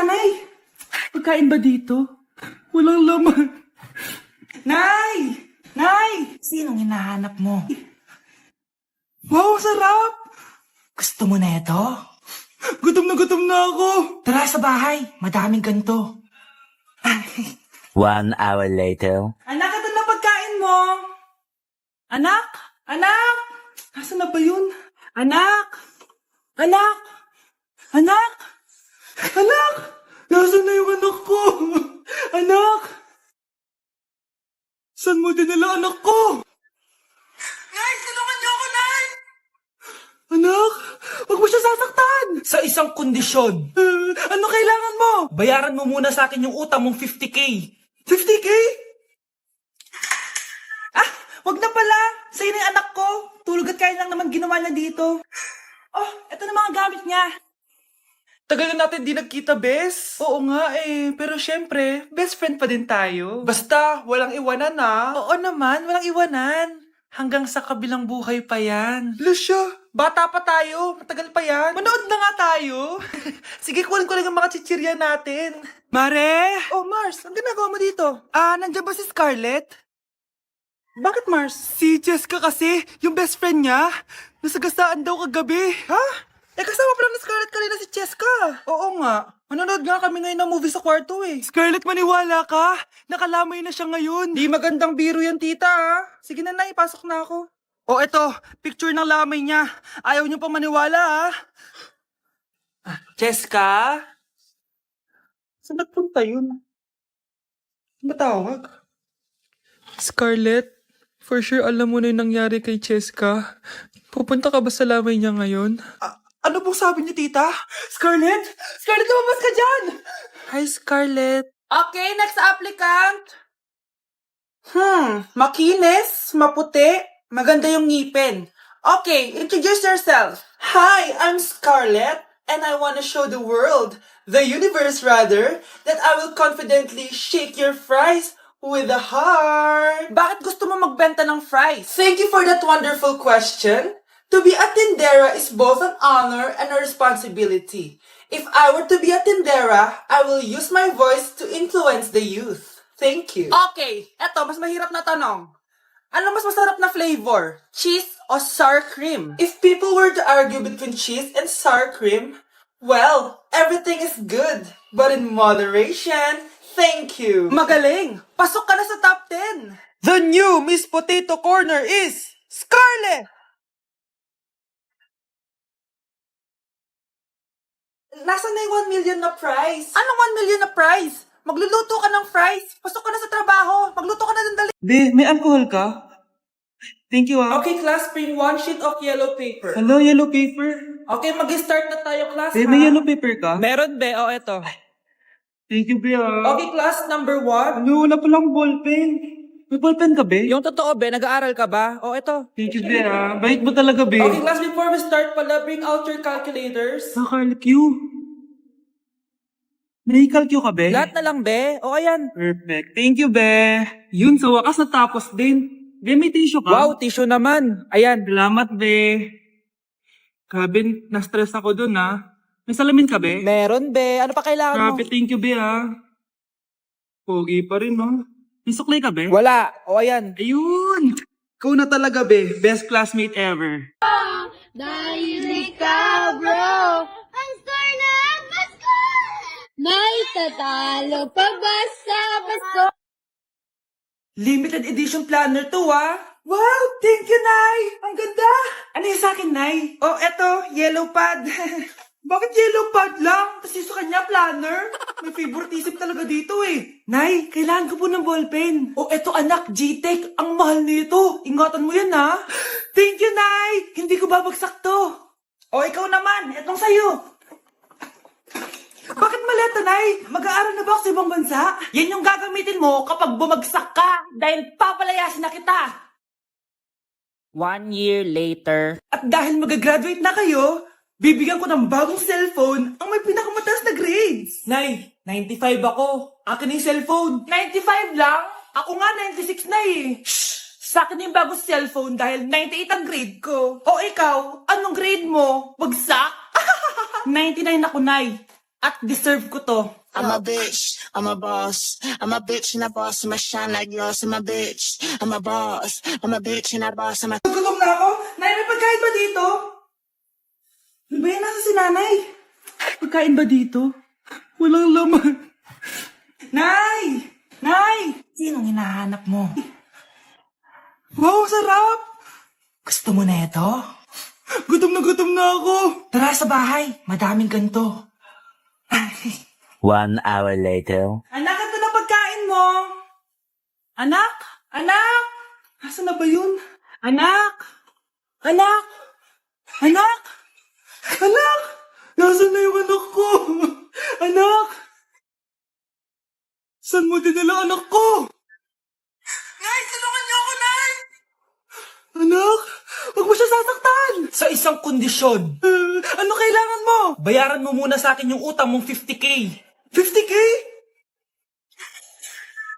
nanay. Pagkain ba dito? Walang laman. Nay! Nay! Sinong hinahanap mo? Wow, sarap! Gusto mo na ito? Gutom na ako. Tara sa bahay, madaming ganito. 1 hour later. Anak, ito na pagkain mo. Anak! Anak! Nasaan na ba yun? Anak! Anak! Anak! Anak! Nasaan na yung anak ko? Anak! Saan mo dinala anak ko? Nay! Tulungan niyo ako, Nay! Anak! Huwag mo siya sasaktan! Sa isang kondisyon, Ano kailangan mo? bayaran mo muna sa akin yung utang mong 50K. 50K? Ah! Wag na pala! Sa'yo na yung anak ko! Tulog at kain lang naman ginawa niya dito. Oh, eto na mga gamit niya. Tagal na natin di nagkita, Bes. Oo nga eh. Pero syempre, best friend pa din tayo. Basta, walang iwanan na. Oo naman, walang iwanan. Hanggang sa kabilang buhay pa yan. Lucia, bata pa tayo. Matagal pa yan. Manood na nga tayo. Sige, kunin ko lang ang mga chichirya natin. Mare! Oh, Mars, ang ginagawa mo dito? Nandiyan ba si Scarlett? Bakit, Mars? Si Jessica kasi, yung best friend niya. Nasagasaan daw kagabi. Ha? Kasama pa lang ni Scarlett kanina si Cheska. Oo nga. Manonood nga kami ngayon ng movie sa kwarto eh. Scarlett, maniwala ka. Nakalamay na siya ngayon. Di magandang biro yan, tita ha. Sige na, ipasok na ako. O eto, picture ng lamay niya. Ayaw niyo pang maniwala ha. Cheska? Saan nagpunta yun? Matawag? Scarlett, for sure alam mo na yung nangyari kay Cheska. Pupunta ka ba sa lamay niya ngayon? Ano pong sabi niyo, tita? Scarlett? Scarlett, lumabas ka dyan! Hi, Scarlett. Okay, next applicant. Makinis, maputi, maganda yung ngipin. Okay, introduce yourself. Hi, I'm Scarlett, and I want to show the world, the universe rather, that I will confidently shake your fries with a heart. Bakit gusto mo magbenta ng fries? Thank you for that wonderful question. To be a tindera is both an honor and a responsibility. If I were to be a tindera, I will use my voice to influence the youth. Thank you. Okay, eto, mas mahirap na tanong. Ano mas masarap na flavor? Cheese o sour cream? If people were to argue between cheese and sour cream, well, everything is good, but in moderation. Thank you. Magaling! Pasok ka na sa top 10. The new Miss Potato Corner is Scarlett! Nasaan na yung 1 million na prize? Anong 1 million na prize? Magluluto ka ng fries. Pasok ka na sa trabaho. Magluto ka na ng dali. Be, may alcohol ka? Thank you ah. Okay, class, bring 1 sheet of yellow paper. Hello, yellow paper. Okay, mag-start na tayo, class. Be, ha? may yellow paper ka? Meron, be. O, eto. Thank you, Be ah. Okay, class, number 1. Ano, wala palang ballpen. May ballpen ka, Be? Yung totoo, be, nag-aaral ka ba? O, eto. Thank you, Be ah. Bait mo talaga, Be. Okay, class, before we start pala, bring out your calculators. Nakal-Q. May Q ka, Be? Lahat na lang, be. O, ayan. Perfect. Thank you, Be. Yun, sa wakas natapos din. Be, may tissue ka? Wow, tissue naman. Ayan. Salamat, Be. Grabe, na-stress ako dun, ha. May salamin ka, Be? Meron, be. Ano pa kailangan mo? Grabe, thank you, Be, ha. Pogi pa rin, no? May suklay ka, Be? Wala. O, ayan. Ayun! Ikaw na talaga, Be. Best classmate ever. Dahil ikaw, bro, ang score na Pasko! May tatalo pa ba sa Pasko? Limited edition planner to, Wow! Thank you, Nay! Ang ganda! Ano yung sa akin, Nay? Oh, eto, yellow pad. Bakit yellow pad lang? Kasi sa kanya, planner. May favoritism talaga dito eh. Nay, kailangan ko po ng ballpen. Oh, eto anak, G-Tech. Ang mahal nito. Ingatan mo yan, ha? Thank you, Nay! Hindi ko babagsak to. O, ikaw naman. Etong sayo. Bakit maleta, Nay? Mag-aaral na ba ako sa ibang bansa? Yan yung gagamitin mo kapag bumagsak ka dahil papalayasin na kita. 1 year later. At dahil mag-graduate na kayo, bibigyan ko ng bagong cellphone ang may pinakamataas na grades. Nay, 95 ako. Akin na yung cellphone. 95 lang? Ako nga 96 na eh. Shh! Sa akin na yung bagong cellphone dahil 98 ang grade ko. O ikaw, anong grade mo? Bagsak? 99 ako, Nay. At deserve ko to. I'm a bitch, I'm a boss. I'm a bitch and a boss, I'm a shine like gloss. I'm a bitch, I'm a boss. I'm a bitch and a boss, I'm a... Gutom na ako. Nay, may pagkain ba dito? Ano ba yan? Nasa si nanay? Pagkain ba dito? Walang laman. Nay! Nay! Sinong hinahanap mo? Wow, sarap! Gusto mo na ito? Gutom na ako. Tara sa bahay. Madaming ganito. 1 hour later. Anak, ito na pagkain mo. Anak? Anak? Nasaan na ba yun? Anak? Anak? Anak? Anak? Nasaan na yung anak ko? Anak? Saan mo dinala anak ko? Nay, tulungan niyo ako, Nay! Anak, huwag mo siya sasaktan! Sa isang kondisyon. Ano kailangan mo? Bayaran mo muna sa akin yung utang mong 50K. 50K?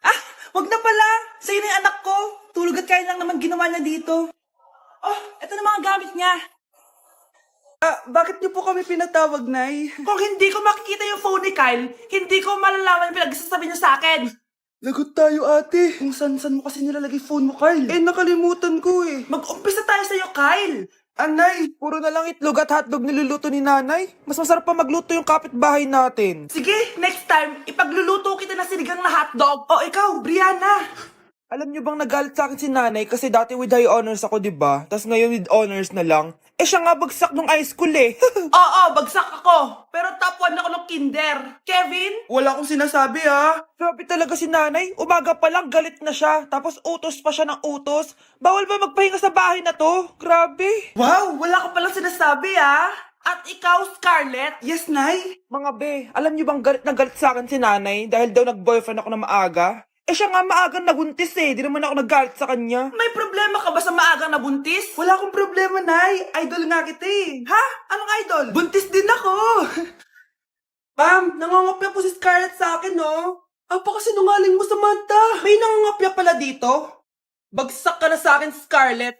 Ah, wag na pala. Sa'yo na yung anak ko. Tulog at kain lang naman ginawa niya dito. Oh, eto na mga gamit niya. Bakit niyo po kami pinatawag, Nay? Kung hindi ko makikita yung phone ni Kyle, hindi ko malalaman yung pinagsasabi niya sa akin. Lagot tayo, ate. Kung san-san mo kasi nilalagay phone mo, Kyle. Nakalimutan ko eh. Mag-umpisa tayo sa'yo, Kyle. Anay, puro na lang itlog at hotdog niluluto ni nanay. Mas masarap pa magluto yung kapitbahay natin. Sige, next time, ipagluluto kita na sinigang na hotdog. O ikaw, Brianna. Alam niyo bang nagalit sa akin si nanay kasi dati with high honors ako, diba? Tapos ngayon with honors na lang. Siya nga bagsak nung high school eh. Oo, bagsak ako. Pero top 1 ako ng kinder. Kevin? Wala akong sinasabi ha. Grabe talaga si nanay. Umaga pa lang galit na siya. Tapos utos pa siya ng utos. Bawal ba magpahinga sa bahay na to? Grabe. Wow, wala ka palang sinasabi ah. At ikaw, Scarlett? Yes, nay. Mga be, alam niyo bang galit na galit sa akin si nanay dahil daw nag-boyfriend ako na maaga? Siya nga maagang nabuntis eh. Di naman ako nagalit sa kanya. May problema ka ba sa maagang nabuntis? Wala akong problema, nay. Idol nga kita eh. Ha? Anong idol? Buntis din ako. Ma'am, nangangopya po si Scarlett sa akin, no? Apakasinungaling mo, Samantha. May nangangopya pala dito? Bagsak ka na sa akin, Scarlett.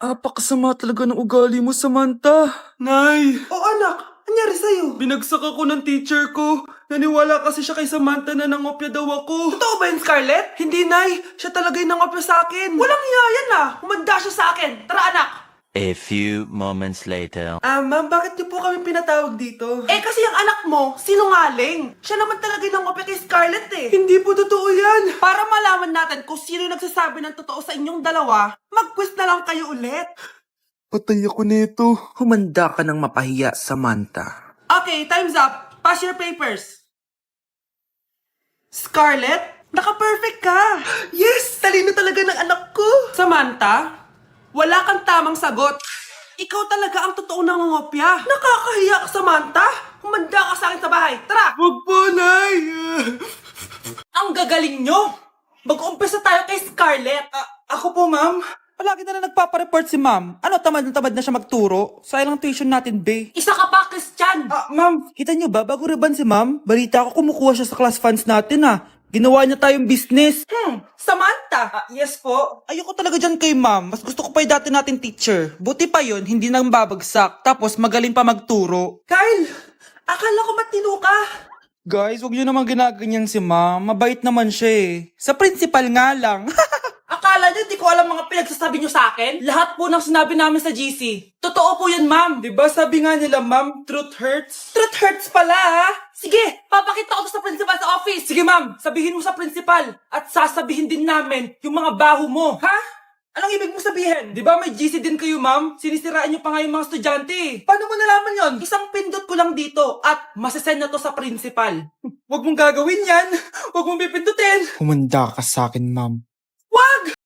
Apakasama talaga ng ugali mo, Samantha. Nay. O anak, anyari sa'yo? Binagsak ako ng teacher ko. Naniwala kasi siya kay Samantha na nangopya daw ako. Totoo ba yun, Scarlett? Hindi, nay. Siya talaga yung nangopya sa akin. Walang iya yan ah. Humanda siya sa akin. Tara, anak. A few moments later. Ma'am, bakit niyo po kami pinatawag dito? Kasi yung anak mo, sinungaling. Siya naman talaga yung nangopya kay Scarlett eh. Hindi po totoo yan. Para malaman natin kung sino yung nagsasabi ng totoo sa inyong dalawa, mag-quiz na lang kayo ulit. Patay ako nito. Humanda ka ng mapahiya, Samantha. Okay, time's up. Pass your papers. Scarlett, naka-perfect ka. Yes! Talino talaga ng anak ko. Samantha, wala kang tamang sagot. Ikaw talaga ang totoong nangongopya. Nakakahiya ka, Samantha. Humanda ka sa akin sa bahay. Tara! Wag po, nay. Ang gagaling nyo! Mag-umpisa tayo kay Scarlett. Ako po, ma'am. Palagi na nagpapareport si ma'am. Ano, tamad na siya magturo? Sayang tuition natin, be. Isa ka pa, Christian. Ma'am, kita niyo ba, bago riban si ma'am, balita ko kumukuha siya sa class funds natin, Ginawa niya tayong business. Samantha. Yes po. Ayoko talaga dyan kay ma'am. Mas gusto ko pa yung dati natin teacher. Buti pa yun, hindi nang babagsak. Tapos magaling pa magturo. Kyle, akala ko matino ka. Guys, wag niyo naman ginaganyan si ma'am. Mabait naman siya eh. Sa principal nga lang. Akala niyo di ko alam mga pinagsasabi niyo sa akin? Lahat po ng sinabi namin sa GC. Totoo po yan, ma'am. Diba sabi nga nila, ma'am, truth hurts? Truth hurts pala, ha? Sige, papakita ko to sa principal sa office. Sige, ma'am, sabihin mo sa principal. At sasabihin din namin yung mga baho mo. Ha? Anong ibig mo sabihin? Di ba may GC din kayo, ma'am? Sinisiraan niyo pa nga yung mga estudyante. Paano mo nalaman yon? Isang pindot ko lang dito at masasend na to sa principal. Huwag mong gagawin yan. Huwag mong pipindutin. Humanda ka sa akin, ma'am. Wag!